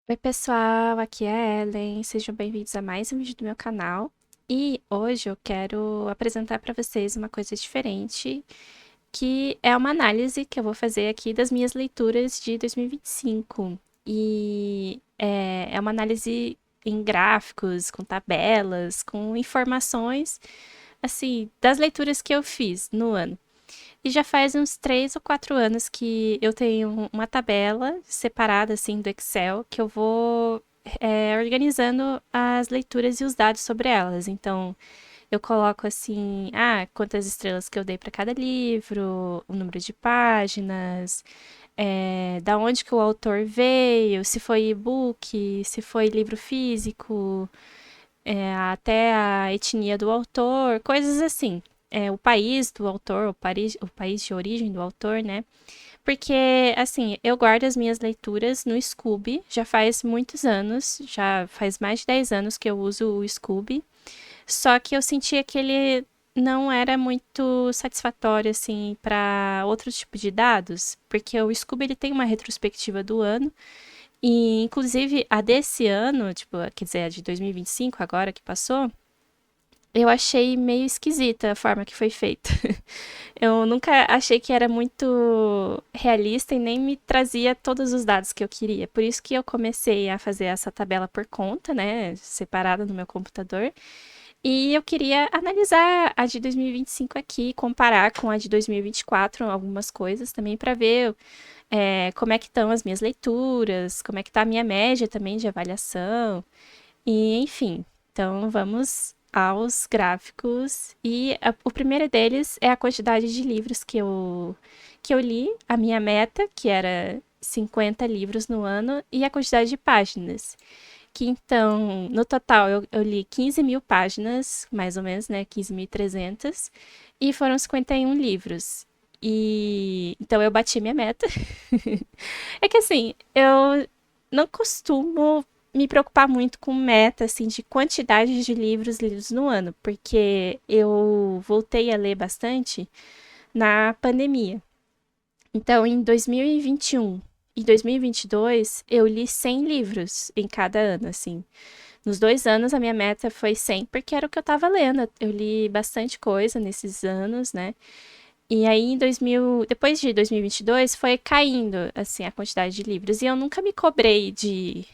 Oi, pessoal, aqui é a Ellen. Sejam bem-vindos a mais um vídeo do meu canal. E hoje eu quero apresentar para vocês uma coisa diferente, que é uma análise que eu vou fazer aqui das minhas leituras de 2025. E é uma análise em gráficos, com tabelas, com informações, assim, das leituras que eu fiz no ano. E já faz uns 3 ou 4 anos que eu tenho uma tabela separada, assim, do Excel, que eu vou organizando as leituras e os dados sobre elas. Então, eu coloco assim, quantas estrelas que eu dei para cada livro, o número de páginas, da onde que o autor veio, se foi e-book, se foi livro físico, até a etnia do autor, coisas assim. O país do autor, o país de origem do autor, né? Porque, assim, eu guardo as minhas leituras no Scooby, já faz muitos anos, já faz mais de 10 anos que eu uso o Scooby, só que eu sentia que ele não era muito satisfatório, assim, para outros tipos de dados, porque o Scooby ele tem uma retrospectiva do ano, e inclusive a desse ano, tipo, quer dizer, a de 2025, agora que passou, eu achei meio esquisita a forma que foi feita. Eu nunca achei que era muito realista e nem me trazia todos os dados que eu queria. Por isso que eu comecei a fazer essa tabela por conta, né, separada no meu computador. E eu queria analisar a de 2025 aqui, comparar com a de 2024, algumas coisas também para ver como é que estão as minhas leituras, como é que está a minha média também de avaliação. E, enfim, então vamos aos gráficos. O primeiro deles é a quantidade de livros que eu li, a minha meta, que era 50 livros no ano, e a quantidade de páginas. Que então, no total, eu li 15 mil páginas, mais ou menos, né? 15.300, e foram 51 livros. E então eu bati minha meta. É que assim, eu não costumo me preocupar muito com meta, assim, de quantidade de livros lidos no ano, porque eu voltei a ler bastante na pandemia. Então, em 2021 e 2022, eu li 100 livros em cada ano, assim. Nos 2 anos, a minha meta foi 100, porque era o que eu tava lendo. Eu li bastante coisa nesses anos, né? E aí, depois de 2022, foi caindo, assim, a quantidade de livros. E eu nunca me cobrei de,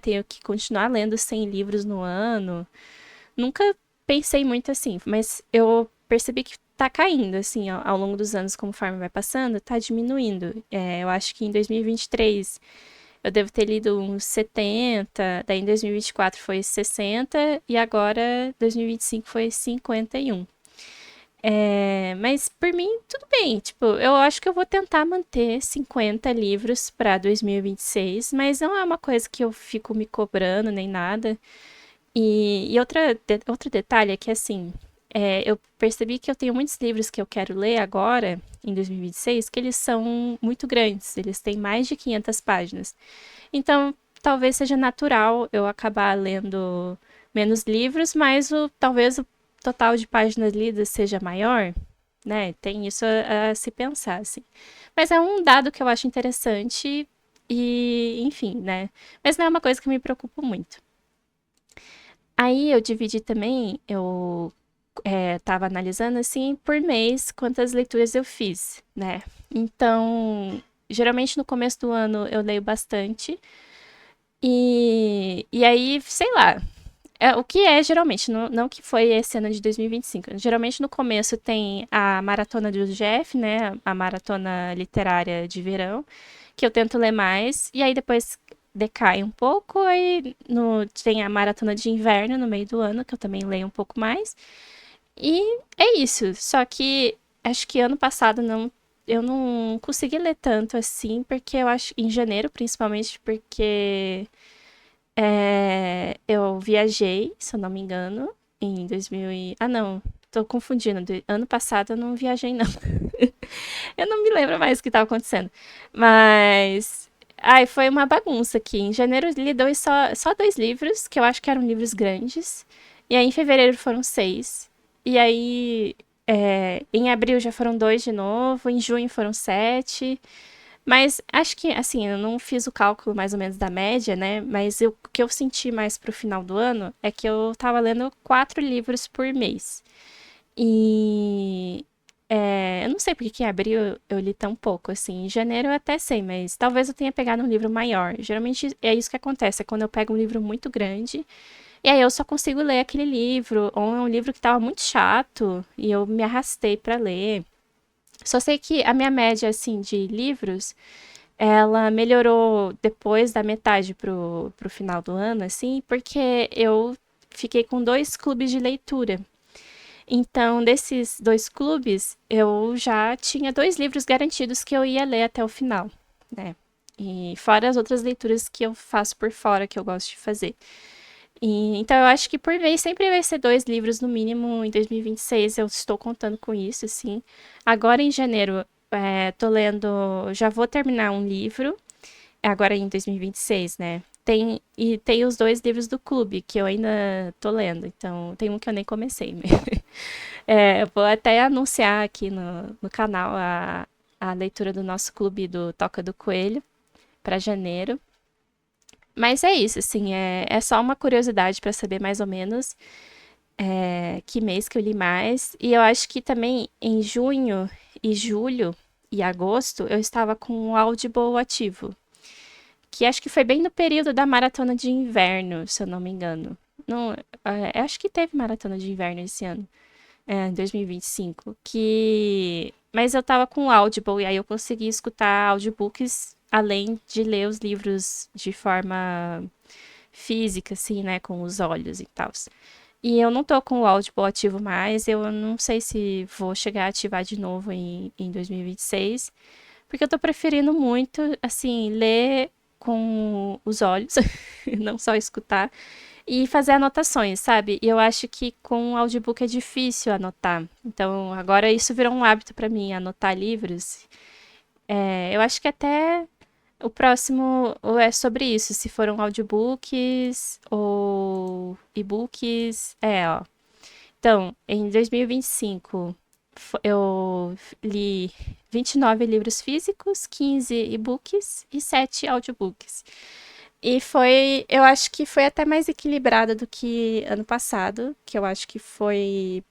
tenho que continuar lendo 100 livros no ano. Nunca pensei muito assim, mas eu percebi que tá caindo, assim, ao longo dos anos, conforme vai passando, tá diminuindo. Eu acho que em 2023 eu devo ter lido uns 70, daí em 2024 foi 60 e agora 2025 foi 51. Mas por mim, tudo bem. Tipo, eu acho que eu vou tentar manter 50 livros para 2026, mas não é uma coisa que eu fico me cobrando nem nada. Outro detalhe é que, assim, eu percebi que eu tenho muitos livros que eu quero ler agora, em 2026, que eles são muito grandes, eles têm mais de 500 páginas. Então, talvez seja natural eu acabar lendo menos livros, mas talvez o total de páginas lidas seja maior, né? Tem isso a se pensar, assim. Mas é um dado que eu acho interessante e, enfim, né? Mas não é uma coisa que me preocupa muito. Aí eu dividi também, eu tava analisando assim por mês quantas leituras eu fiz, né? Então, geralmente no começo do ano eu leio bastante. E aí, sei lá, o que é geralmente, não que foi esse ano de 2025. Geralmente no começo tem a maratona do Jeff, né? A maratona literária de verão, que eu tento ler mais, e aí depois decai um pouco, aí tem a maratona de inverno no meio do ano, que eu também leio um pouco mais. E é isso. Só que acho que ano passado eu não consegui ler tanto assim, porque eu acho, em janeiro principalmente, porque eu viajei, se eu não me engano, em 2000 e... Ah, não, tô confundindo. Ano passado eu não viajei, não. Eu não me lembro mais o que estava acontecendo. Mas... Ai, foi uma bagunça aqui. Em janeiro eu li só 2 livros, que eu acho que eram livros grandes. E aí em fevereiro foram 6. E aí em abril já foram 2 de novo. Em junho foram 7. Mas acho que, assim, eu não fiz o cálculo mais ou menos da média, né? Mas o que eu senti mais pro final do ano é que eu tava lendo 4 livros por mês. E eu não sei porque que em abril eu li tão pouco, assim. Em janeiro eu até sei, mas talvez eu tenha pegado um livro maior. Geralmente é isso que acontece, é quando eu pego um livro muito grande, e aí eu só consigo ler aquele livro, ou é um livro que tava muito chato, e eu me arrastei pra ler. Só sei que a minha média, assim, de livros, ela melhorou depois da metade pro final do ano, assim, porque eu fiquei com 2 clubes de leitura. Então, desses 2 clubes, eu já tinha 2 livros garantidos que eu ia ler até o final, né? E fora as outras leituras que eu faço por fora, que eu gosto de fazer. Então, eu acho que por mês sempre vai ser 2 livros no mínimo em 2026. Eu estou contando com isso, assim. Agora em janeiro, tô lendo. Já vou terminar um livro, agora em 2026, né? Tem os 2 livros do clube que eu ainda tô lendo. Então, tem um que eu nem comecei. Eu vou até anunciar aqui no canal a leitura do nosso clube do Toca do Coelho para janeiro. Mas é isso, assim, é só uma curiosidade para saber mais ou menos que mês que eu li mais. E eu acho que também em junho e julho e agosto eu estava com o Audible ativo, que acho que foi bem no período da maratona de inverno, se eu não me engano. Não, eu acho que teve maratona de inverno esse ano, em 2025, que... Mas eu tava com o Audible e aí eu consegui escutar audiobooks além de ler os livros de forma física, assim, né, com os olhos e tal. E eu não tô com o Audible ativo mais, eu não sei se vou chegar a ativar de novo em 2026, porque eu tô preferindo muito, assim, ler com os olhos, não só escutar, e fazer anotações, sabe? E eu acho que com o audiobook é difícil anotar. Então, agora isso virou um hábito pra mim, anotar livros. Eu acho que até o próximo é sobre isso, se foram audiobooks ou e-books. Ó. Então, em 2025, eu li 29 livros físicos, 15 e-books e 7 audiobooks. E eu acho que foi até mais equilibrada do que ano passado, que eu acho que foi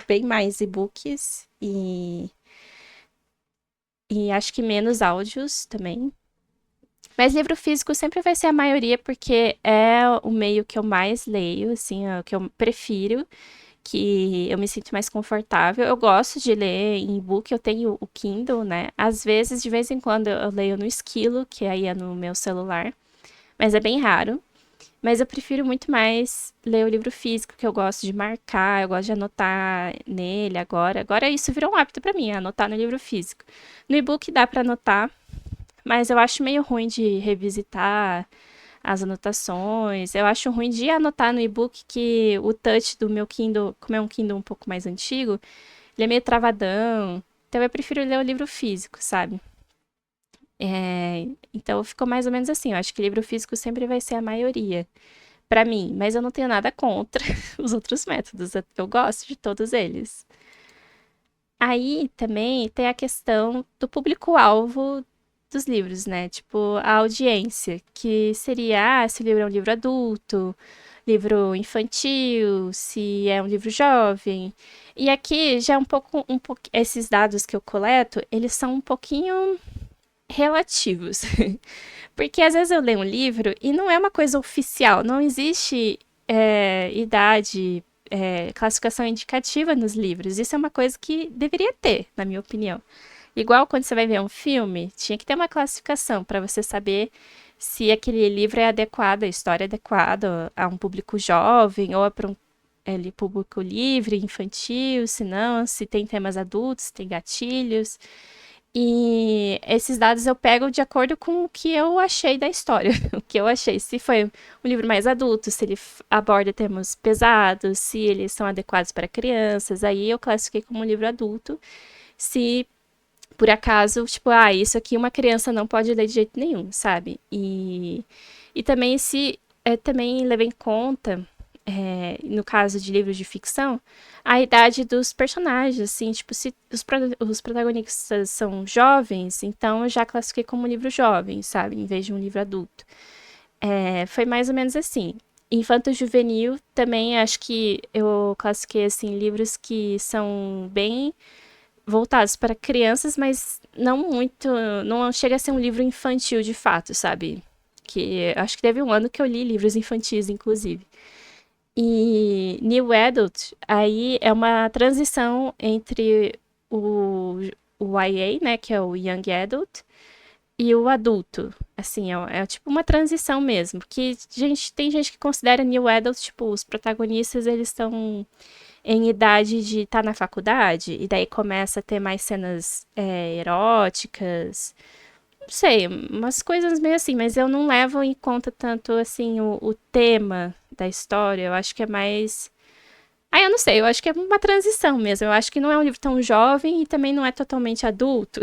bem mais e-books e acho que menos áudios também. Mas livro físico sempre vai ser a maioria, porque é o meio que eu mais leio, assim, é o que eu prefiro, que eu me sinto mais confortável. Eu gosto de ler em e-book, eu tenho o Kindle, né? Às vezes, de vez em quando, eu leio no Esquilo, que aí é no meu celular, mas é bem raro. Mas eu prefiro muito mais ler o livro físico, que eu gosto de marcar, eu gosto de anotar nele agora. Agora isso virou um hábito pra mim, anotar no livro físico. No e-book dá pra anotar, mas eu acho meio ruim de revisitar as anotações. Eu acho ruim de anotar no e-book que o touch do meu Kindle, como é um Kindle um pouco mais antigo, ele é meio travadão. Então eu prefiro ler o livro físico, sabe? Então ficou mais ou menos assim. Eu acho que livro físico sempre vai ser a maioria pra mim, mas eu não tenho nada contra os outros métodos. Eu gosto de todos eles. Aí também tem a questão do público-alvo dos livros, né? Tipo, a audiência, que seria, se o livro é um livro adulto, livro infantil, se é um livro jovem. E aqui já é um pouco, esses dados que eu coleto, eles são um pouquinho relativos. Porque às vezes eu leio um livro e não é uma coisa oficial, não existe idade, classificação indicativa nos livros. Isso é uma coisa que deveria ter, na minha opinião. Igual quando você vai ver um filme, tinha que ter uma classificação para você saber se aquele livro é adequado, a história é adequada a um público jovem ou para um público livre, infantil, se não, se tem temas adultos, se tem gatilhos. E esses dados eu pego de acordo com o que eu achei da história, o que eu achei. Se foi um livro mais adulto, se ele aborda temas pesados, se eles são adequados para crianças, aí eu classifiquei como um livro adulto. Se por acaso, tipo, isso aqui uma criança não pode ler de jeito nenhum, sabe? E também se também leva em conta no caso de livros de ficção, a idade dos personagens, assim, tipo, se os protagonistas são jovens, então eu já classifiquei como livro jovem, sabe, em vez de um livro adulto. Foi mais ou menos assim. Infanto-juvenil também acho que eu classifiquei assim livros que são bem voltados para crianças, mas não muito, não chega a ser um livro infantil de fato, sabe? Que acho que teve um ano que eu li livros infantis, inclusive. E New Adult, aí é uma transição entre o, o YA, né, que é o Young Adult, e o adulto. Assim, é tipo uma transição mesmo. Que tem gente que considera New Adult, tipo, os protagonistas, eles estão em idade de estar na faculdade, e daí começa a ter mais cenas eróticas, não sei, umas coisas meio assim, mas eu não levo em conta tanto, assim, o tema da história, eu acho que é mais... Ah, eu não sei, eu acho que é uma transição mesmo, eu acho que não é um livro tão jovem e também não é totalmente adulto,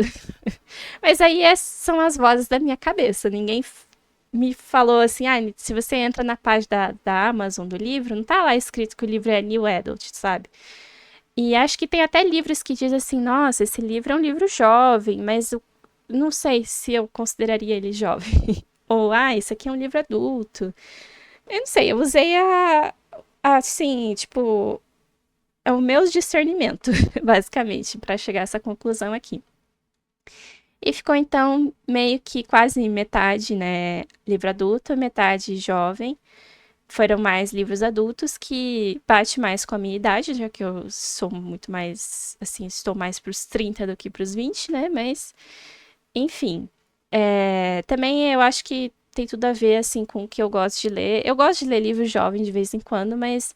mas aí são as vozes da minha cabeça, ninguém me falou assim, ah, se você entra na página da Amazon do livro, não tá lá escrito que o livro é New Adult, sabe? E acho que tem até livros que dizem assim, nossa, esse livro é um livro jovem, mas eu não sei se eu consideraria ele jovem. Ou, ah, isso aqui é um livro adulto. Eu não sei, eu usei assim, tipo, é o meu discernimento, basicamente, para chegar a essa conclusão aqui. E ficou então meio que quase metade, né, livro adulto, metade jovem. Foram mais livros adultos que bate mais com a minha idade, já que eu sou muito mais, assim, estou mais para os 30 do que para os 20, né? Mas, enfim. Também eu acho que tem tudo a ver, assim, com o que eu gosto de ler. Eu gosto de ler livros jovens de vez em quando, mas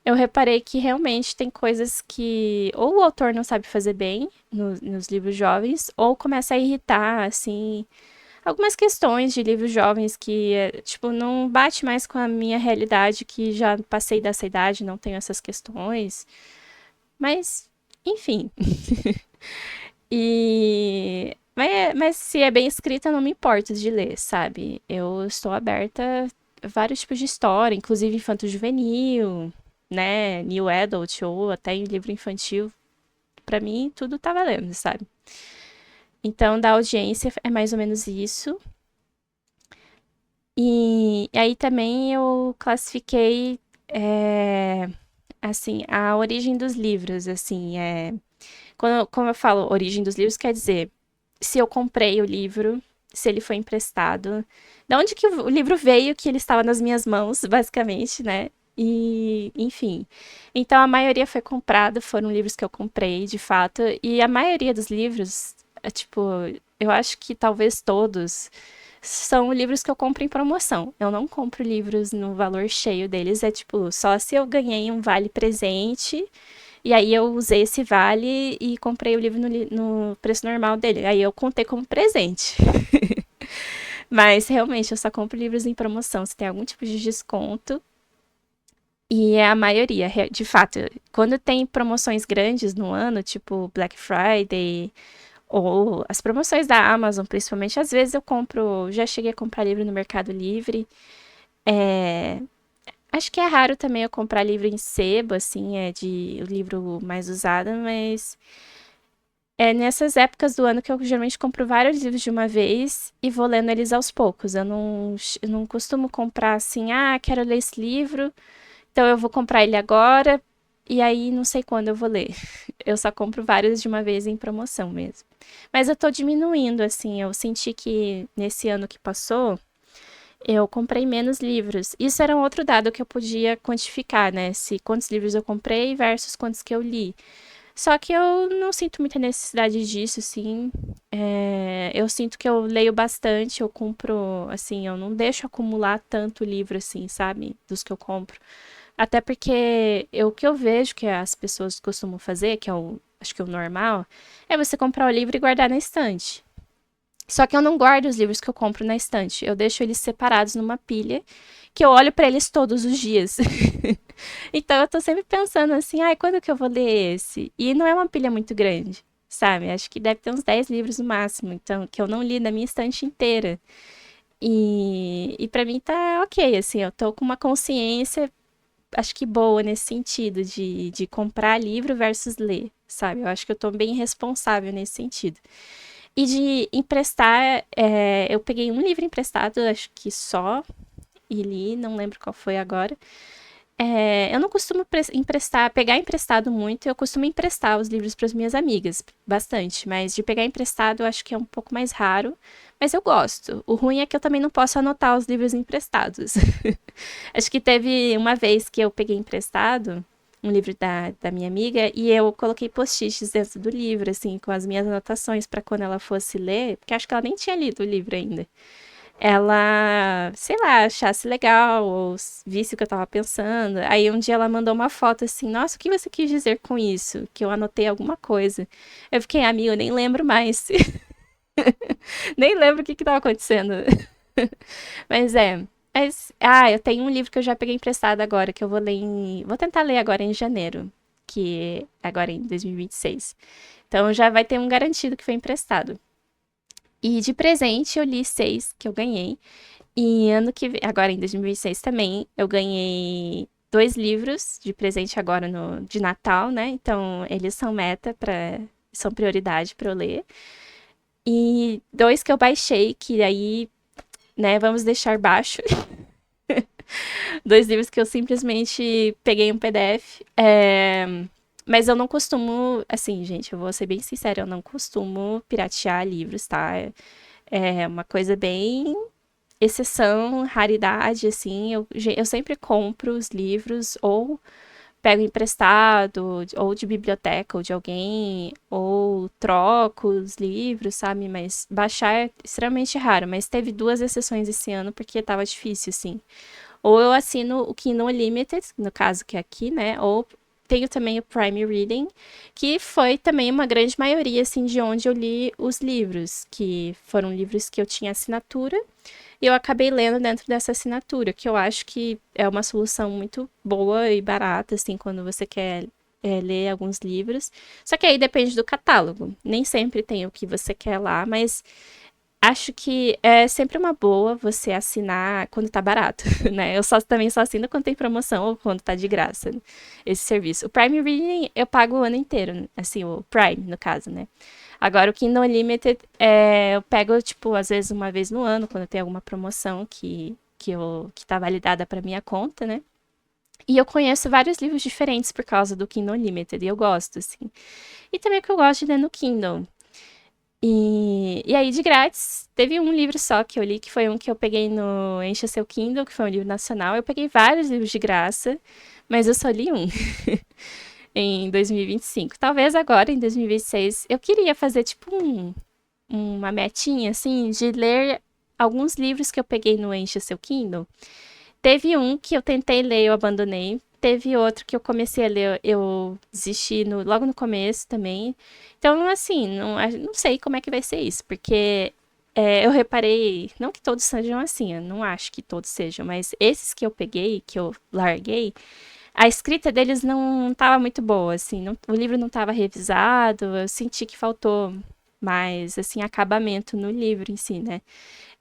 eu reparei que realmente tem coisas que ou o autor não sabe fazer bem nos livros jovens, ou começa a irritar, assim, algumas questões de livros jovens que, tipo, não bate mais com a minha realidade, que já passei dessa idade, não tenho essas questões. Mas, enfim. Mas se é bem escrita, não me importa de ler, sabe? Eu estou aberta a vários tipos de história, inclusive infanto-juvenil, né? New Adult ou até em livro infantil. Pra mim, tudo tá valendo, sabe? Então, da audiência é mais ou menos isso. E aí também eu classifiquei, assim, a origem dos livros, assim, como eu falo origem dos livros, quer dizer, se eu comprei o livro, se ele foi emprestado, da onde que o livro veio, que ele estava nas minhas mãos, basicamente, né? E, enfim. Então a maioria foi comprada, foram livros que eu comprei, de fato, e a maioria dos livros, tipo, eu acho que talvez todos são livros que eu compro em promoção. Eu não compro livros no valor cheio deles, é tipo, só se eu ganhei um vale presente e aí eu usei esse vale e comprei o livro no preço normal dele. Aí eu contei como presente. Mas realmente eu só compro livros em promoção se tem algum tipo de desconto. E é a maioria, de fato. Quando tem promoções grandes no ano, tipo Black Friday, ou as promoções da Amazon, principalmente, às vezes eu compro. Já cheguei a comprar livro no Mercado Livre. É, acho que é raro também eu comprar livro em sebo, assim, é de o livro mais usado, mas é nessas épocas do ano que eu geralmente compro vários livros de uma vez e vou lendo eles aos poucos. Eu não costumo comprar assim, ah, quero ler esse livro, então eu vou comprar ele agora e aí não sei quando eu vou ler. Eu só compro vários de uma vez em promoção mesmo. Mas eu tô diminuindo, assim, eu senti que nesse ano que passou, eu comprei menos livros. Isso era um outro dado que eu podia quantificar, né? Se quantos livros eu comprei versus quantos que eu li. Só que eu não sinto muita necessidade disso, assim. Eu sinto que eu leio bastante, eu compro, assim, eu não deixo acumular tanto livro, assim, sabe? Dos que eu compro. Até porque o que eu vejo que as pessoas costumam fazer, que é acho que é o normal, é você comprar o livro e guardar na estante. Só que eu não guardo os livros que eu compro na estante. Eu deixo eles separados numa pilha, que eu olho para eles todos os dias. Então eu tô sempre pensando assim, ai, quando que eu vou ler esse? E não é uma pilha muito grande, sabe? Acho que deve ter uns 10 livros no máximo, então, que eu não li na minha estante inteira. E para mim tá ok, assim, eu tô com uma consciência acho que boa nesse sentido, de comprar livro versus ler, sabe? Eu acho que eu tô bem responsável nesse sentido. E de emprestar, eu peguei um livro emprestado, acho que só, e li, não lembro qual foi agora. Eu não costumo emprestar, pegar emprestado muito, eu costumo emprestar os livros para as minhas amigas, bastante, mas de pegar emprestado eu acho que é um pouco mais raro, mas eu gosto. O ruim é que eu também não posso anotar os livros emprestados. Acho que teve uma vez que eu peguei emprestado um livro da minha amiga e eu coloquei post-its dentro do livro, assim, com as minhas anotações para quando ela fosse ler, porque acho que ela nem tinha lido o livro ainda. Ela, sei lá, achasse legal ou visse o que eu tava pensando. Aí um dia ela mandou uma foto assim: Nossa, o que você quis dizer com isso? Que eu anotei alguma coisa. Eu fiquei, amiga, eu nem lembro mais. Nem lembro o que que tava acontecendo. Mas é. Eu tenho um livro que eu já peguei emprestado agora, que eu vou ler vou tentar ler agora em janeiro, que é agora em 2026. Então já vai ter um garantido que foi emprestado. E de presente eu li 6 que eu ganhei. E ano que vem, agora em 2026 também, eu ganhei 2 livros de presente agora de Natal, né? Então eles são são prioridade para eu ler. E 2 que eu baixei, que aí, né, vamos deixar baixo. 2 livros que eu simplesmente peguei um PDF. Mas eu não costumo, assim, gente, eu vou ser bem sincera, eu não costumo piratear livros, tá? É uma coisa bem exceção, raridade, assim. Eu sempre compro os livros ou pego emprestado, ou de biblioteca, ou de alguém, ou troco os livros, sabe? Mas baixar é extremamente raro. Mas teve 2 exceções esse ano porque tava difícil, assim. Ou eu assino o Kindle Unlimited, no caso que é aqui, né? Ou tenho também o Prime Reading, que foi também uma grande maioria, assim, de onde eu li os livros, que foram livros que eu tinha assinatura, e eu acabei lendo dentro dessa assinatura, que eu acho que é uma solução muito boa e barata, assim, quando você quer ler alguns livros. Só que aí depende do catálogo. Nem sempre tem o que você quer lá, mas acho que é sempre uma boa você assinar quando tá barato, né? Também só assino quando tem promoção ou quando tá de graça esse serviço. O Prime Reading eu pago o ano inteiro, assim, o Prime, no caso, né? Agora o Kindle Unlimited eu pego, tipo, às vezes uma vez no ano, quando tem alguma promoção que tá validada pra minha conta, né? E eu conheço vários livros diferentes por causa do Kindle Unlimited, e eu gosto, assim. E também que eu gosto de ler no Kindle. E aí, de grátis, teve um livro só que eu li, que foi um que eu peguei no Encha Seu Kindle, que foi um livro nacional. Eu peguei vários livros de graça, mas eu só li um em 2025. Talvez agora, em 2026, eu queria fazer tipo uma metinha, assim, de ler alguns livros que eu peguei no Encha Seu Kindle. Teve um que eu tentei ler, eu abandonei. Teve outro que eu comecei a ler, eu desisti logo no começo também. Então, assim, não sei como é que vai ser isso, porque eu reparei, não que todos sejam assim, eu não acho que todos sejam, mas esses que eu peguei, que eu larguei, a escrita deles não estava muito boa, assim, o livro não estava revisado, eu senti que faltou mais, assim, acabamento no livro em si, né?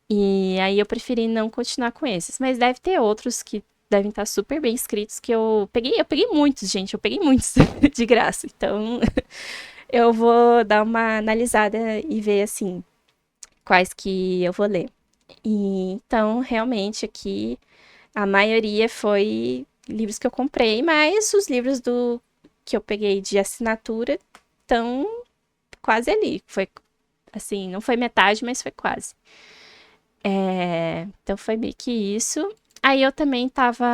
E aí eu preferi não continuar com esses. Mas deve ter outros que devem estar super bem escritos que eu peguei muitos, gente, eu peguei muitos de graça. Então, eu vou dar uma analisada e ver assim quais que eu vou ler. E então, realmente aqui a maioria foi livros que eu comprei, mas os livros do que eu peguei de assinatura estão quase ali. Foi assim, não foi metade, mas foi quase. Então foi meio que isso. Aí eu também tava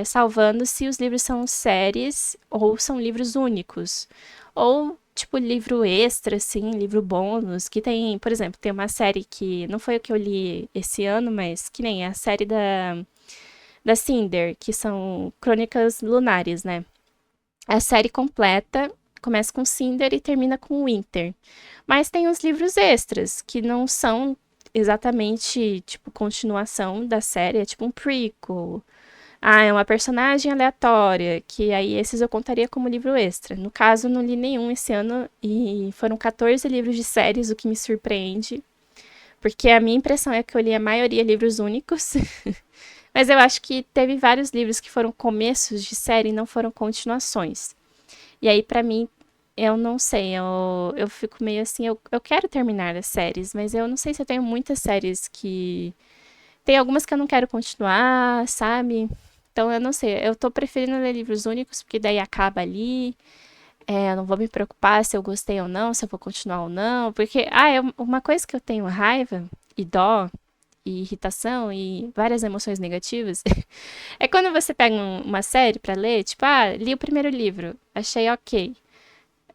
salvando se os livros são séries ou são livros únicos. Ou, tipo, livro extra, assim, livro bônus, que tem, por exemplo, tem uma série que não foi o que eu li esse ano, mas que nem a série da Cinder, que são Crônicas Lunares, né? A série completa começa com Cinder e termina com Winter. Mas tem os livros extras, que não são exatamente, tipo, continuação da série, é tipo um prequel. Ah, é uma personagem aleatória, que aí esses eu contaria como livro extra. No caso, eu não li nenhum esse ano e foram 14 livros de séries, o que me surpreende, porque a minha impressão é que eu li a maioria livros únicos, Mas eu acho que teve vários livros que foram começos de série e não foram continuações. E aí, pra mim, eu não sei, eu fico meio assim, eu quero terminar as séries, mas eu não sei se eu tenho muitas séries que. Tem algumas que eu não quero continuar, sabe? Então eu não sei, eu tô preferindo ler livros únicos, porque daí acaba ali. Eu não vou me preocupar se eu gostei ou não, se eu vou continuar ou não. Porque, uma coisa que eu tenho raiva e dó e irritação e várias emoções negativas é quando você pega uma série pra ler, tipo, li o primeiro livro, achei ok,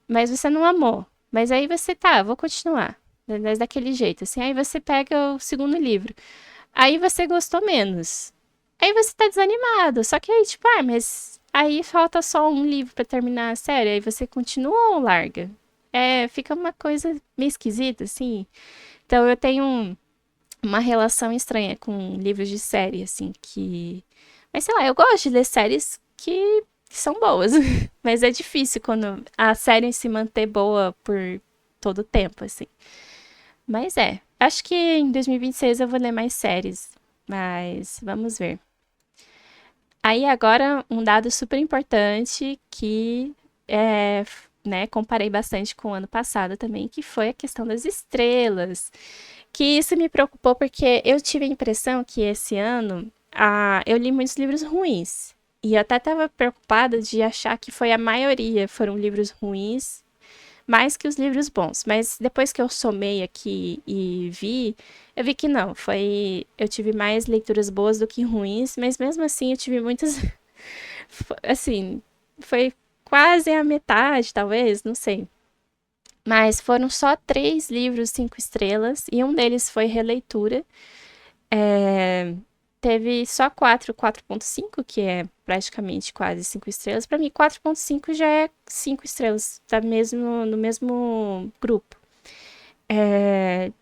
mas você não amou. Mas aí você, tá, vou continuar. Mas daquele jeito, assim. Aí você pega o segundo livro. Aí você gostou menos. Aí você tá desanimado. Só que aí, tipo, mas aí falta só um livro pra terminar a série. Aí você continua ou larga? Fica uma coisa meio esquisita, assim. Então eu tenho uma relação estranha com livros de série, assim, que. Mas sei lá, eu gosto de ler séries que são boas. Mas é difícil quando a série se manter boa por todo o tempo, assim. Mas acho que em 2026 eu vou ler mais séries. Mas vamos ver. Aí agora um dado super importante que né, comparei bastante com o ano passado também, que foi a questão das estrelas. Que isso me preocupou porque eu tive a impressão que esse ano eu li muitos livros ruins. E eu até estava preocupada de achar que foi a maioria foram livros ruins, mais que os livros bons. Mas depois que eu somei aqui e vi, eu vi que não. Eu tive mais leituras boas do que ruins, mas mesmo assim eu tive muitas. Assim, foi quase a metade, talvez, não sei. Mas foram só 3 livros 5 estrelas e um deles foi releitura. É, Teve só 4,5, que é praticamente quase 5 estrelas. Para mim, 4,5 já é 5 estrelas, tá no mesmo grupo.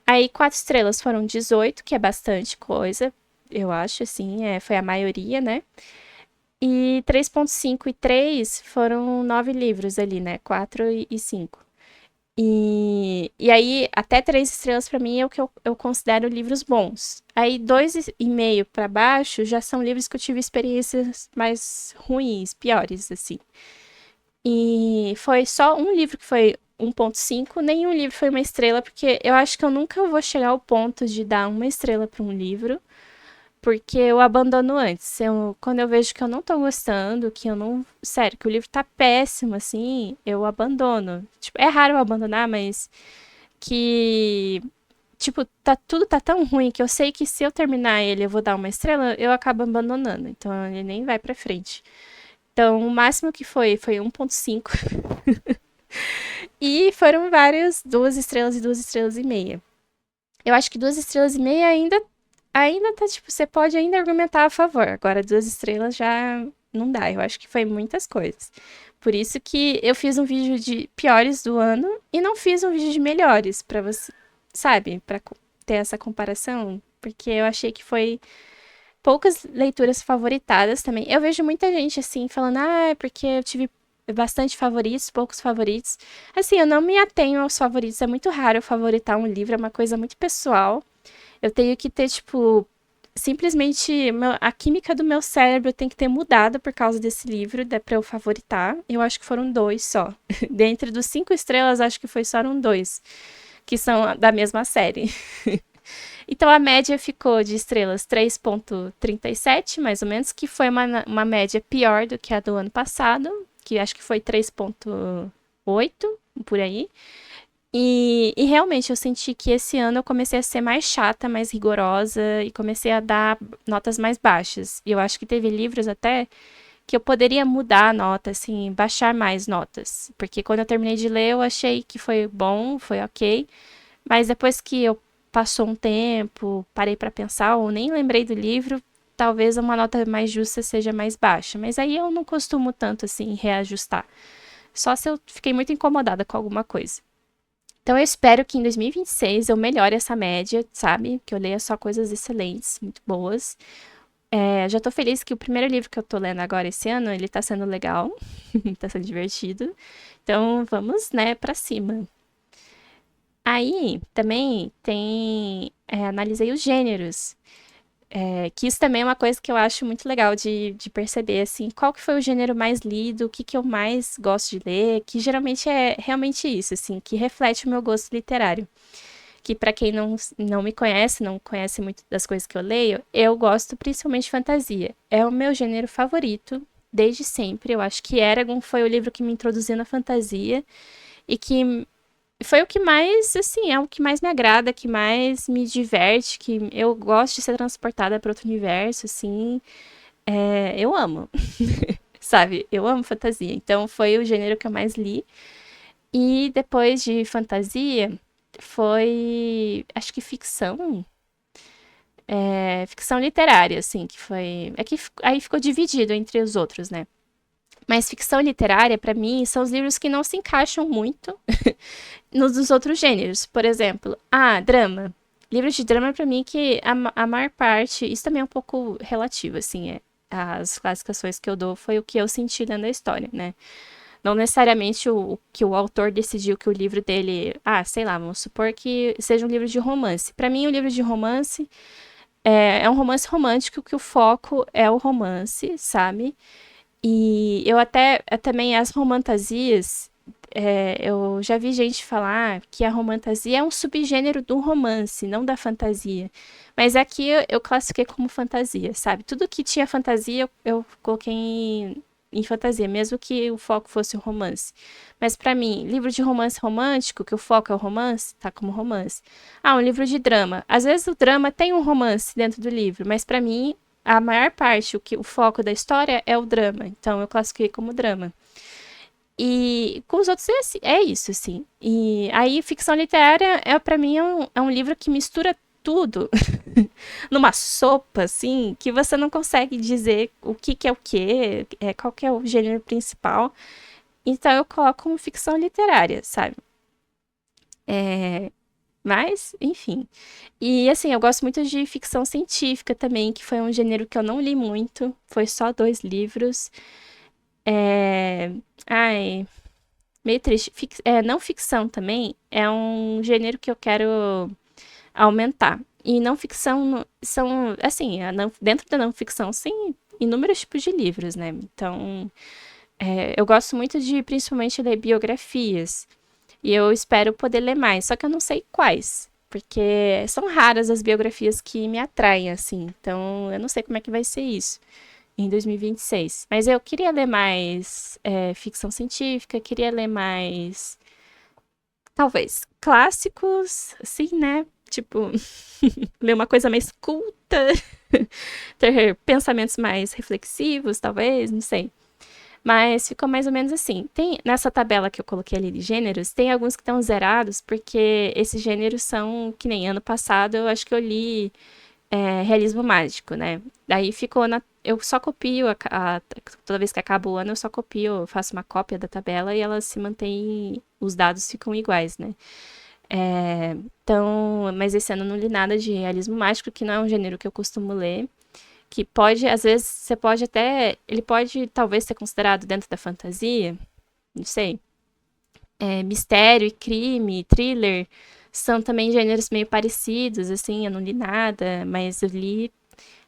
Aí 4 estrelas foram 18, que é bastante coisa, eu acho, assim, foi a maioria, né? E 3,5 e 3 foram 9 livros ali, né? 4 e 5. E aí, até 3 estrelas pra mim é o que eu considero livros bons. Aí, 2,5 pra baixo já são livros que eu tive experiências mais ruins, piores, assim. E foi só um livro que foi 1,5, nenhum livro foi 1 estrela, porque eu acho que eu nunca vou chegar ao ponto de dar 1 estrela pra um livro, porque eu abandono antes. Quando eu vejo que eu não tô gostando, que eu não. Sério, que o livro tá péssimo, assim, eu abandono. Tipo, é raro eu abandonar, mas que. Tipo, tudo tá tão ruim que eu sei que se eu terminar ele eu vou dar 1 estrela, eu acabo abandonando. Então ele nem vai pra frente. Então o máximo que foi 1,5. E foram várias 2 estrelas e 2 estrelas e meia. Eu acho que 2 estrelas e meia ainda tá, tipo, você pode ainda argumentar a favor. Agora, 2 estrelas já não dá. Eu acho que foi muitas coisas. Por isso que eu fiz um vídeo de piores do ano e não fiz um vídeo de melhores, pra você, sabe, pra ter essa comparação. Porque eu achei que foi poucas leituras favoritadas também. Eu vejo muita gente assim falando, é porque eu tive bastante favoritos, poucos favoritos. Assim, eu não me atenho aos favoritos. É muito raro eu favoritar um livro, é uma coisa muito pessoal. Eu tenho que ter, tipo, simplesmente a química do meu cérebro tem que ter mudado por causa desse livro, dá pra eu favoritar. Eu acho que foram 2 só. Dentre dos 5 estrelas, acho que foi só um 2, que são da mesma série. Então a média ficou de estrelas 3,37, mais ou menos, que foi uma média pior do que a do ano passado, que acho que foi 3,8, por aí. E realmente eu senti que esse ano eu comecei a ser mais chata, mais rigorosa e comecei a dar notas mais baixas. E eu acho que teve livros até que eu poderia mudar a nota, assim, baixar mais notas. Porque quando eu terminei de ler, eu achei que foi bom, foi ok. Mas depois que eu passou um tempo, parei pra pensar ou nem lembrei do livro, talvez uma nota mais justa seja mais baixa. Mas aí eu não costumo tanto assim reajustar. Só se eu fiquei muito incomodada com alguma coisa. Então eu espero que em 2026 eu melhore essa média, sabe? Que eu leia só coisas excelentes, muito boas. Já tô feliz que o primeiro livro que eu tô lendo agora esse ano, ele tá sendo legal, tá sendo divertido. Então vamos, né, pra cima. Aí também analisei os gêneros. Que isso também é uma coisa que eu acho muito legal de perceber, assim, qual que foi o gênero mais lido, o que que eu mais gosto de ler, que geralmente é realmente isso, assim, que reflete o meu gosto literário. Que para quem não me conhece, não conhece muito das coisas que eu leio, eu gosto principalmente de fantasia. É o meu gênero favorito, desde sempre. Eu acho que Eragon foi o livro que me introduziu na fantasia e que foi o que mais, assim, é o que mais me agrada, que mais me diverte, que eu gosto de ser transportada para outro universo, assim. Eu amo, sabe? Eu amo fantasia. Então foi o gênero que eu mais li. E depois de fantasia, foi, acho que ficção, ficção literária, assim, que foi. É que aí ficou dividido entre os outros, né? Mas ficção literária, pra mim, são os livros que não se encaixam muito nos dos outros gêneros. Por exemplo, drama. Livros de drama, pra mim, que a maior parte. Isso também é um pouco relativo, assim. As classificações que eu dou foi o que eu senti dentro da história, né? Não necessariamente o que o autor decidiu que o livro dele. Sei lá, vamos supor que seja um livro de romance. Pra mim, o livro de romance é um romance romântico que o foco é o romance, sabe? E eu também as romantasias, eu já vi gente falar que a romantasia é um subgênero do romance, não da fantasia. Mas aqui eu classifiquei como fantasia, sabe? Tudo que tinha fantasia eu coloquei em fantasia, mesmo que o foco fosse o romance. Mas pra mim, livro de romance romântico, que o foco é o romance, tá como romance. Um livro de drama. Às vezes o drama tem um romance dentro do livro, mas pra mim a maior parte, o foco da história é o drama. Então eu classifiquei como drama. E com os outros é isso, assim. E aí, ficção literária, para mim, é um livro que mistura tudo numa sopa, assim, que você não consegue dizer o que, que é o quê, qual que é o gênero principal. Então eu coloco como ficção literária, sabe? Mas, enfim. E assim, eu gosto muito de ficção científica também, que foi um gênero que eu não li muito. Foi só 2 livros. É... Ai, meio triste. Não ficção também é um gênero que eu quero aumentar. E não ficção são, assim, dentro da não ficção, sim, inúmeros tipos de livros, né? Então, eu gosto muito de, principalmente, ler biografias. E eu espero poder ler mais, só que eu não sei quais. Porque são raras as biografias que me atraem, assim. Então, eu não sei como é que vai ser isso em 2026. Mas eu queria ler mais ficção científica, queria ler mais, talvez, clássicos, assim, né? Tipo, ler uma coisa mais culta, ter pensamentos mais reflexivos, talvez, não sei. Mas ficou mais ou menos assim. Tem nessa tabela que eu coloquei ali de gêneros, tem alguns que estão zerados, porque esses gêneros são, que nem ano passado, eu acho que eu li realismo mágico, né? Daí ficou eu só copio, toda vez que acaba o ano, eu só copio, faço uma cópia da tabela e ela se mantém, os dados ficam iguais, né? Então, mas esse ano eu não li nada de realismo mágico, que não é um gênero que eu costumo ler. Que pode, às vezes, você pode até. Ele pode talvez ser considerado dentro da fantasia, não sei. Mistério e crime, thriller, são também gêneros meio parecidos, assim, eu não li nada, mas eu li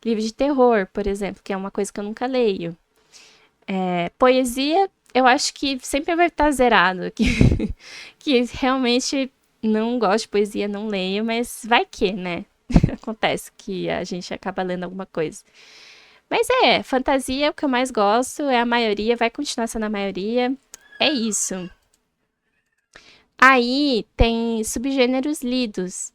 livro de terror, por exemplo, que é uma coisa que eu nunca leio. Poesia, eu acho que sempre vai estar zerado, que realmente não gosto de poesia, não leio, mas vai que, né? Acontece que a gente acaba lendo alguma coisa. Mas fantasia é o que eu mais gosto, é a maioria, vai continuar sendo a maioria. É isso. Aí tem subgêneros lidos,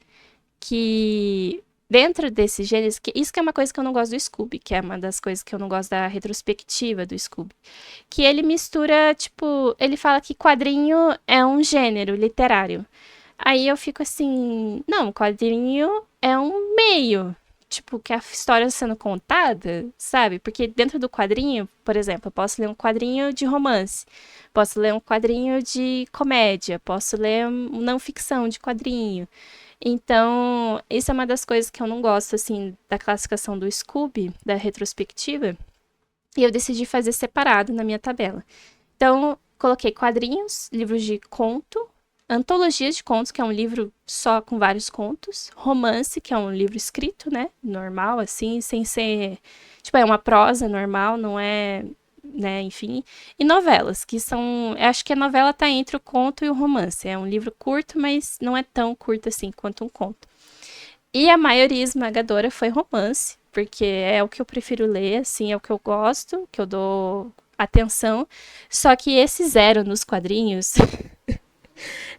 que dentro desses gêneros, isso que é uma coisa que eu não gosto do Scooby, que é uma das coisas que eu não gosto da retrospectiva do Scooby, que ele mistura, tipo, ele fala que quadrinho é um gênero literário. Aí eu fico assim, não, quadrinho é um meio, tipo, que a história sendo contada, sabe? Porque dentro do quadrinho, por exemplo, eu posso ler um quadrinho de romance, posso ler um quadrinho de comédia, posso ler não ficção de quadrinho. Então, isso é uma das coisas que eu não gosto, assim, da classificação do Scooby, da retrospectiva, e eu decidi fazer separado na minha tabela. Então, coloquei quadrinhos, livros de conto, Antologia de contos, que é um livro só com vários contos. Romance, que é um livro escrito, né? Normal, assim, sem ser... Tipo, é uma prosa normal, não é... Né, enfim. E novelas, que são... Eu acho que a novela tá entre o conto e o romance. É um livro curto, mas não é tão curto assim quanto um conto. E a maioria esmagadora foi romance, porque é o que eu prefiro ler, assim, é o que eu gosto, que eu dou atenção. Só que esse zero nos quadrinhos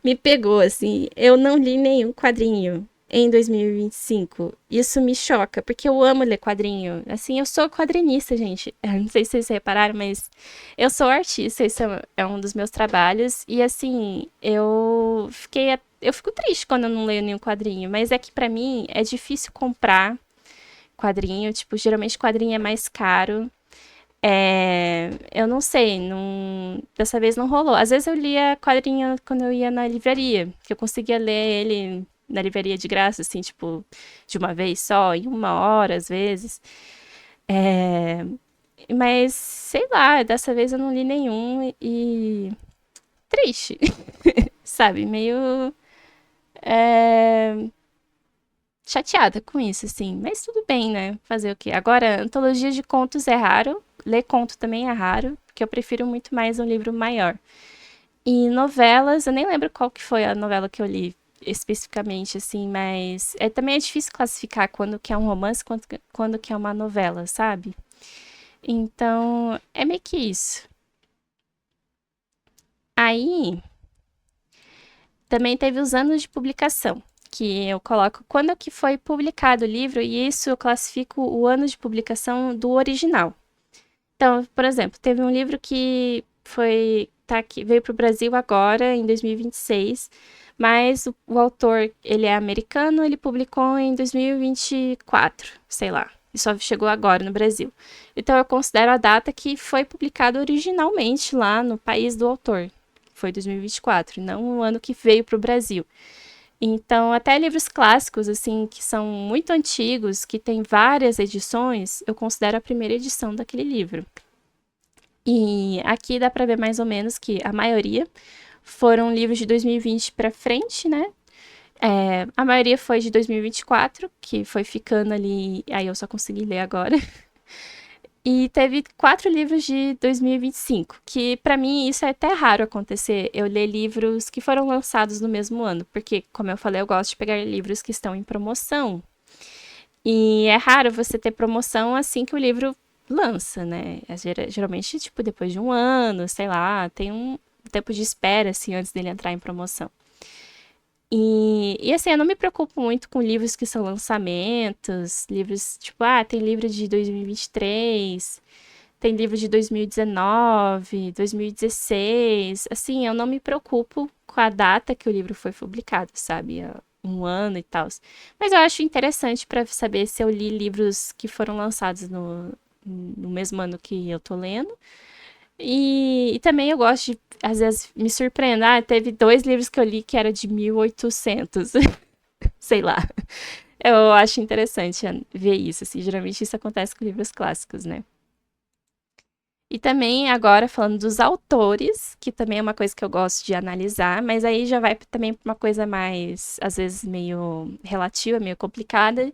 me pegou, assim. Eu não li nenhum quadrinho em 2025. Isso me choca, porque eu amo ler quadrinho. Assim, eu sou quadrinista, gente. Eu não sei se vocês repararam, mas eu sou artista, isso é um dos meus trabalhos. E assim, eu fico triste quando eu não leio nenhum quadrinho, mas é que pra mim é difícil comprar quadrinho, tipo, geralmente quadrinho é mais caro. Eu não sei, dessa vez não rolou. Às vezes eu lia quadrinho quando eu ia na livraria, que eu conseguia ler ele na livraria de graça, assim, tipo, de uma vez só, em uma hora, às vezes. É, mas, sei lá, dessa vez eu não li nenhum e... Triste, sabe? Meio chateada com isso, assim. Mas tudo bem, né? Fazer o quê? Agora, antologia de contos é raro. Ler conto também é raro, porque eu prefiro muito mais um livro maior. E novelas, eu nem lembro qual que foi a novela que eu li especificamente, assim, mas também é difícil classificar quando que é um romance, quando que é uma novela, sabe? Então, é meio que isso. Aí, também teve os anos de publicação, que eu coloco quando que foi publicado o livro, e isso eu classifico o ano de publicação do original. Então, por exemplo, teve um livro que tá aqui, veio para o Brasil agora, em 2026, mas o autor, ele é americano, ele publicou em 2024, sei lá, e só chegou agora no Brasil. Então, eu considero a data que foi publicado originalmente lá no país do autor, que foi 2024, e não o ano que veio para o Brasil. Então, até livros clássicos, assim, que são muito antigos, que tem várias edições, eu considero a primeira edição daquele livro. E aqui dá para ver mais ou menos que a maioria foram livros de 2020 para frente, né? A maioria foi de 2024, que foi ficando ali, aí eu só consegui ler agora. E teve 4 livros de 2025, que para mim isso é até raro acontecer, eu ler livros que foram lançados no mesmo ano, porque, como eu falei, eu gosto de pegar livros que estão em promoção. E é raro você ter promoção assim que o livro lança, né? Geralmente, tipo, depois de um ano, sei lá, tem um tempo de espera, assim, antes dele entrar em promoção. E assim, eu não me preocupo muito com livros que são lançamentos, livros, tipo, tem livro de 2023, tem livro de 2019, 2016. Assim, eu não me preocupo com a data que o livro foi publicado, sabe? Há um ano e tal. Mas eu acho interessante para saber se eu li livros que foram lançados no mesmo ano que eu tô lendo. E também eu gosto de, às vezes, me surpreender. Teve 2 livros que eu li que era de 1800. Sei lá. Eu acho interessante ver isso, assim. Geralmente isso acontece com livros clássicos, né? E também, agora, falando dos autores, que também é uma coisa que eu gosto de analisar, mas aí já vai também para uma coisa mais, às vezes, meio relativa, meio complicada,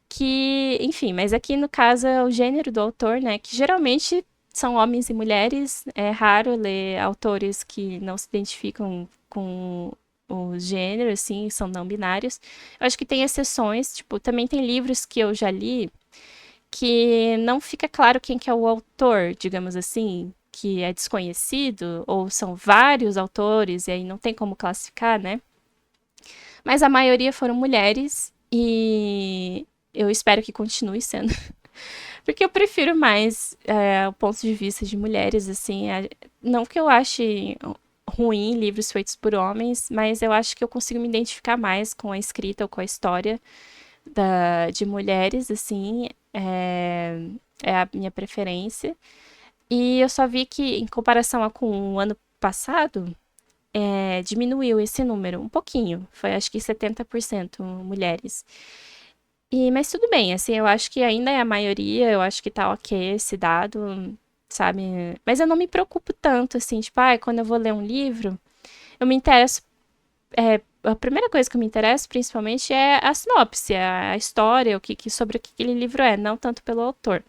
que, enfim, mas aqui no caso é o gênero do autor, né, que geralmente são homens e mulheres, é raro ler autores que não se identificam com o gênero, assim, são não binários. Eu acho que tem exceções, tipo, também tem livros que eu já li que não fica claro quem que é o autor, digamos assim, que é desconhecido, ou são vários autores, e aí não tem como classificar, né? Mas a maioria foram mulheres, e eu espero que continue sendo. Porque eu prefiro mais o ponto de vista de mulheres, assim. Não que eu ache ruim livros feitos por homens, mas eu acho que eu consigo me identificar mais com a escrita ou com a história de mulheres, assim, é a minha preferência. E eu só vi que, em comparação com o ano passado, diminuiu esse número um pouquinho. Foi acho que 70% mulheres. Mas tudo bem, assim, eu acho que ainda é a maioria, eu acho que tá ok esse dado, sabe? Mas eu não me preocupo tanto, assim, tipo, quando eu vou ler um livro, eu me interesso a primeira coisa que eu me interesso, principalmente, é a sinopse, a história, sobre o que aquele livro é, não tanto pelo autor.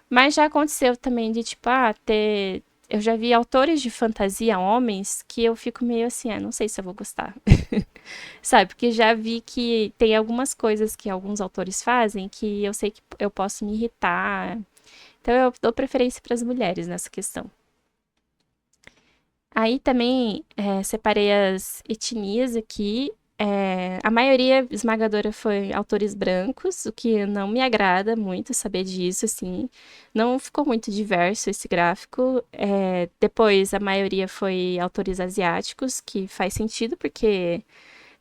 Mas já aconteceu também de, tipo, ter. Eu já vi autores de fantasia, homens, que eu fico meio assim, não sei se eu vou gostar. Sabe? Porque já vi que tem algumas coisas que alguns autores fazem que eu sei que eu posso me irritar. Então eu dou preferência para as mulheres nessa questão. Aí também separei as etnias aqui. A maioria esmagadora foi autores brancos, o que não me agrada muito saber disso, assim. Não ficou muito diverso esse gráfico. Depois, a maioria foi autores asiáticos, que faz sentido, porque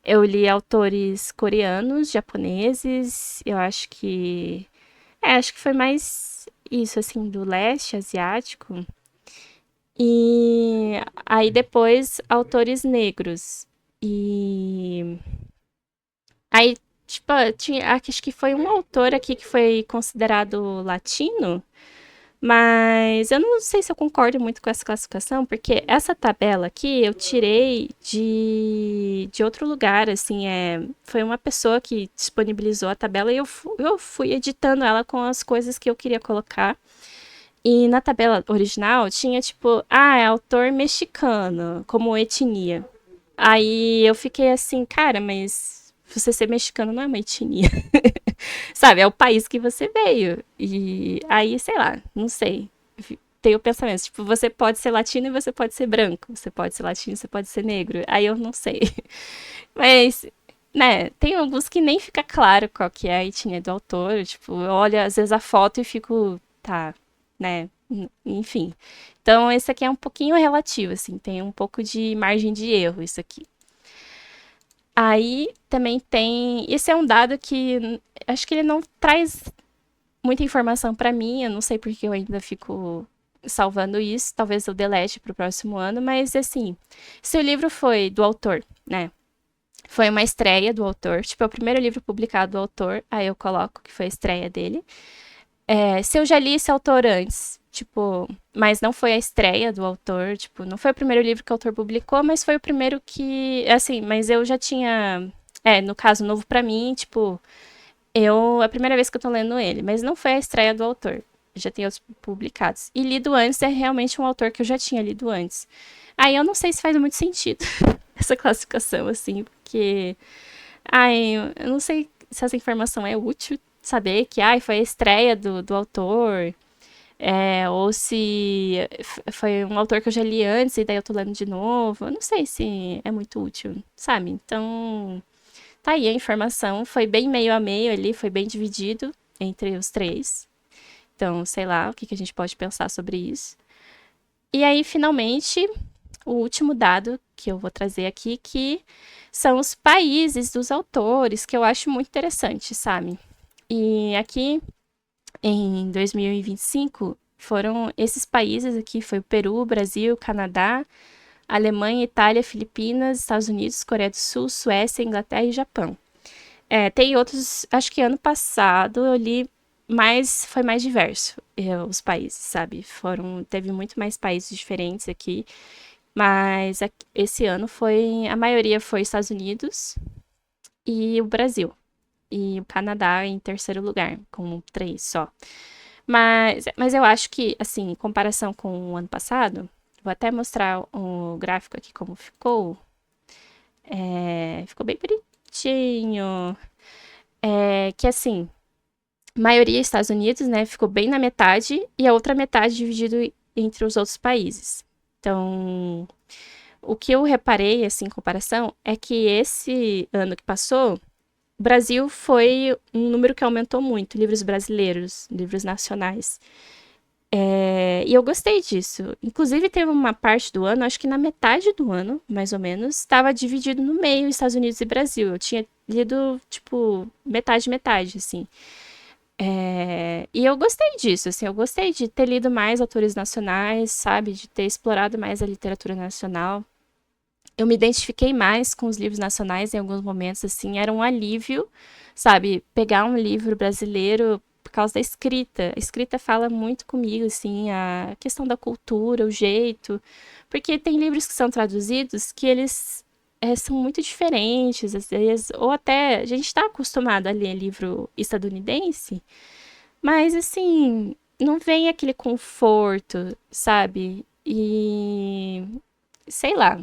eu li autores coreanos, japoneses, eu acho que. Acho que foi mais isso, assim, do leste asiático. E aí depois autores negros. E aí, tipo, acho que foi um autor aqui que foi considerado latino, mas eu não sei se eu concordo muito com essa classificação, porque essa tabela aqui eu tirei de outro lugar, assim, foi uma pessoa que disponibilizou a tabela e eu fui editando ela com as coisas que eu queria colocar. E na tabela original tinha tipo, é autor mexicano, como etnia. Aí eu fiquei assim, cara, mas você ser mexicano não é uma etnia. Sabe, é o país que você veio. E aí, sei lá, não sei. Tenho pensamentos, tipo, você pode ser latino e você pode ser branco. Você pode ser latino e você pode ser negro. Aí eu não sei. Mas, né, tem alguns que nem fica claro qual que é a etnia do autor. Tipo, eu olho às vezes a foto e fico, tá, né? Enfim. Então, esse aqui é um pouquinho relativo, assim, tem um pouco de margem de erro, isso aqui. Aí também tem. Esse é um dado que acho que ele não traz muita informação para mim, eu não sei porque eu ainda fico salvando isso, talvez eu delete para o próximo ano, mas assim, se o livro foi do autor, né? Foi uma estreia do autor, tipo, é o primeiro livro publicado do autor, aí eu coloco que foi a estreia dele. Se eu já li esse autor antes, tipo, mas não foi a estreia do autor, tipo, não foi o primeiro livro que o autor publicou, mas foi o primeiro que, assim, mas eu já tinha, no caso, novo pra mim, tipo, é a primeira vez que eu tô lendo ele, mas não foi a estreia do autor. Já tem outros publicados. E lido antes é realmente um autor que eu já tinha lido antes. Aí eu não sei se faz muito sentido essa classificação, assim, porque. Ai, eu não sei se essa informação é útil, saber que foi a estreia do autor, ou se foi um autor que eu já li antes e daí eu tô lendo de novo. Eu não sei se é muito útil, sabe? Então, tá aí a informação. Foi bem meio a meio ali, foi bem dividido entre os três. Então, sei lá o que a gente pode pensar sobre isso. E aí, finalmente, o último dado que eu vou trazer aqui, que são os países dos autores, que eu acho muito interessante, sabe? E aqui, em 2025, foram esses países aqui, foi o Peru, Brasil, Canadá, Alemanha, Itália, Filipinas, Estados Unidos, Coreia do Sul, Suécia, Inglaterra e Japão. Tem outros, acho que ano passado eu li mais, foi mais diverso os países, sabe? Teve muito mais países diferentes aqui, mas esse ano a maioria foi Estados Unidos e o Brasil. E o Canadá em terceiro lugar, com 3 só. Mas eu acho que, assim, em comparação com o ano passado, vou até mostrar o gráfico aqui como ficou. Ficou bem bonitinho. Que assim, maioria Estados Unidos, né? Ficou bem na metade e a outra metade dividido entre os outros países. Então, o que eu reparei, assim, em comparação, é que esse ano que passou, o Brasil foi um número que aumentou muito, livros brasileiros, livros nacionais. E eu gostei disso. Inclusive, teve uma parte do ano, acho que na metade do ano, mais ou menos, estava dividido no meio Estados Unidos e Brasil. Eu tinha lido, tipo, metade, metade, assim. E eu gostei disso, assim, eu gostei de ter lido mais autores nacionais, sabe? De ter explorado mais a literatura nacional. Eu me identifiquei mais com os livros nacionais em alguns momentos, assim, era um alívio, sabe? Pegar um livro brasileiro por causa da escrita. A escrita fala muito comigo, assim, a questão da cultura, o jeito. Porque tem livros que são traduzidos que eles são muito diferentes, às vezes, ou até a gente está acostumado a ler livro estadunidense, mas assim, não vem aquele conforto, sabe? E sei lá.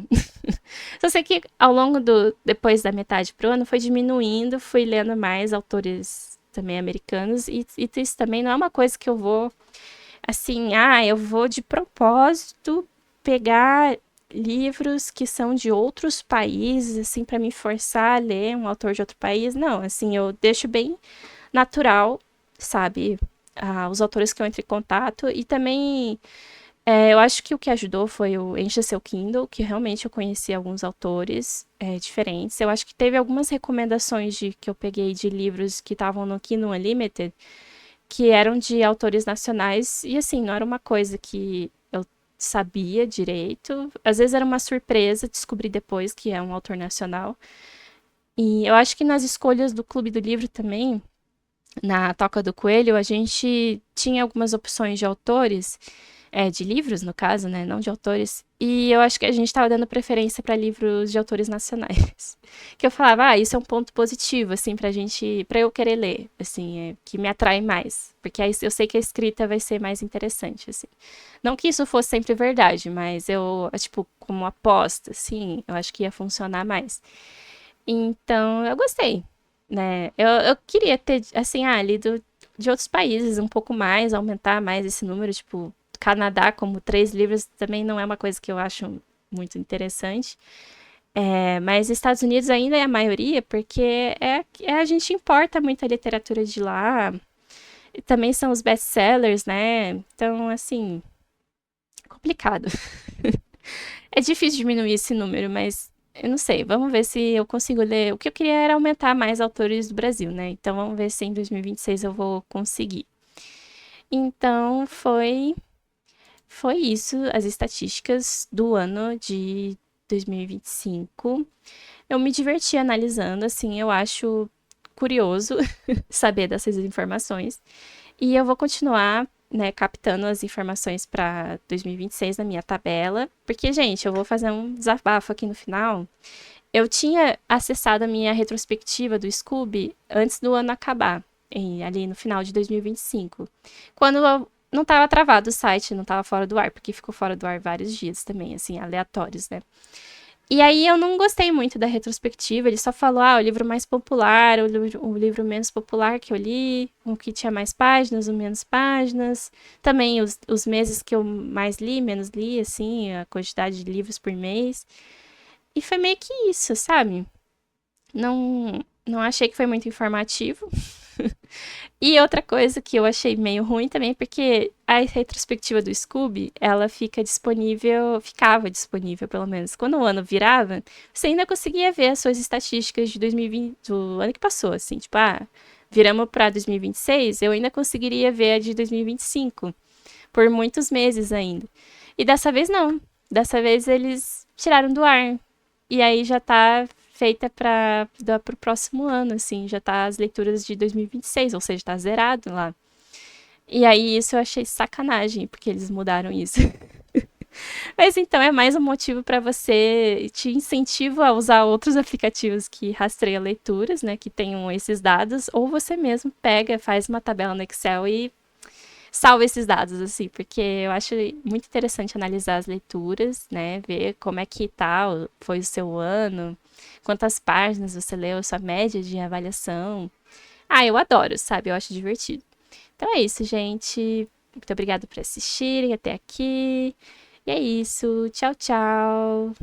Só sei que ao longo depois da metade pro ano foi diminuindo, fui lendo mais autores também americanos, e isso também não é uma coisa que eu vou assim, eu vou de propósito pegar livros que são de outros países, assim, para me forçar a ler um autor de outro país. Não, assim, eu deixo bem natural, sabe? Os autores que eu entro em contato. E também, eu acho que o que ajudou foi o Encha Seu Kindle, que realmente eu conheci alguns autores diferentes. Eu acho que teve algumas recomendações que eu peguei de livros que estavam no Kindle Unlimited, que eram de autores nacionais, e assim, não era uma coisa que eu sabia direito. Às vezes era uma surpresa descobrir depois que é um autor nacional. E eu acho que nas escolhas do Clube do Livro também, na Toca do Coelho, a gente tinha algumas opções de autores, de livros, no caso, né? Não de autores. E eu acho que a gente estava dando preferência para livros de autores nacionais. Que eu falava, isso é um ponto positivo, assim, pra gente, pra eu querer ler, assim, que me atrai mais. Porque aí eu sei que a escrita vai ser mais interessante, assim. Não que isso fosse sempre verdade, mas tipo, como aposta, assim, eu acho que ia funcionar mais. Então, eu gostei, né? Eu queria ter, assim, lido de outros países um pouco mais, aumentar mais esse número, tipo, Canadá como 3 livros também não é uma coisa que eu acho muito interessante. Mas Estados Unidos ainda é a maioria, porque a gente importa muito a literatura de lá. E também são os best-sellers, né? Então, assim, complicado. É difícil diminuir esse número, mas eu não sei. Vamos ver se eu consigo ler. O que eu queria era aumentar mais autores do Brasil, né? Então vamos ver se em 2026 eu vou conseguir. Então foi isso, as estatísticas do ano de 2025. Eu me diverti analisando, assim, eu acho curioso saber dessas informações. E eu vou continuar, né, captando as informações para 2026 na minha tabela, porque, gente, eu vou fazer um desabafo aqui no final. Eu tinha acessado a minha retrospectiva do Scooby antes do ano acabar, ali no final de 2025. Quando não estava travado o site, não estava fora do ar, porque ficou fora do ar vários dias também, assim, aleatórios, né? E aí eu não gostei muito da retrospectiva, ele só falou, o livro mais popular, o livro menos popular que eu li, o que tinha mais páginas, o menos páginas. Também os meses que eu mais li, menos li, assim, a quantidade de livros por mês. E foi meio que isso, sabe? Não achei que foi muito informativo. E outra coisa que eu achei meio ruim também, porque a retrospectiva do Scooby, ela ficava disponível pelo menos. Quando o ano virava, você ainda conseguia ver as suas estatísticas de 2020, do ano que passou, assim, tipo, viramos para 2026, eu ainda conseguiria ver a de 2025, por muitos meses ainda. E dessa vez não. Dessa vez eles tiraram do ar. E aí já tá feita para o próximo ano, assim, já tá as leituras de 2026, ou seja, tá zerado lá. E aí isso eu achei sacanagem, porque eles mudaram isso. Mas então é mais um motivo para você, te incentivo a usar outros aplicativos que rastreiam leituras, né, que tenham esses dados, ou você mesmo pega, faz uma tabela no Excel e salva esses dados, assim, porque eu acho muito interessante analisar as leituras, né? Ver como é que foi o seu ano, quantas páginas você leu, sua média de avaliação. Eu adoro, sabe? Eu acho divertido. Então é isso, gente. Muito obrigada por assistirem até aqui. E é isso. Tchau, tchau.